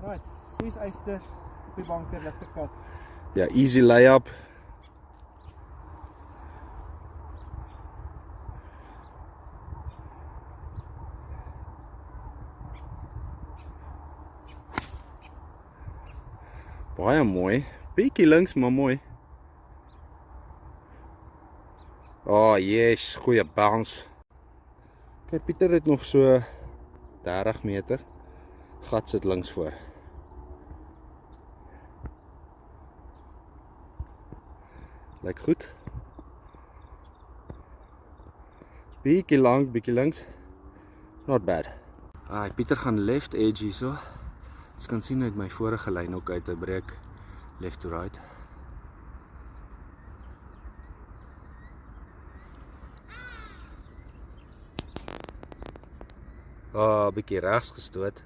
Alright, 6 eyster op die banker, ligte kat. Ja, easy layup. Baie mooi. Bietjie links, maar mooi. Oh, yes, goeie bounce. Kijk, Pieter het nog so 30 meter. Gat sit links voor. Lyk goed. Bietjie lank, bietjie links. Not bad. Pieter gaan left edge hierso. Jy kan sien uit my vorige lyn ook uit 'n breek left to right. Bietjie regs gestoot.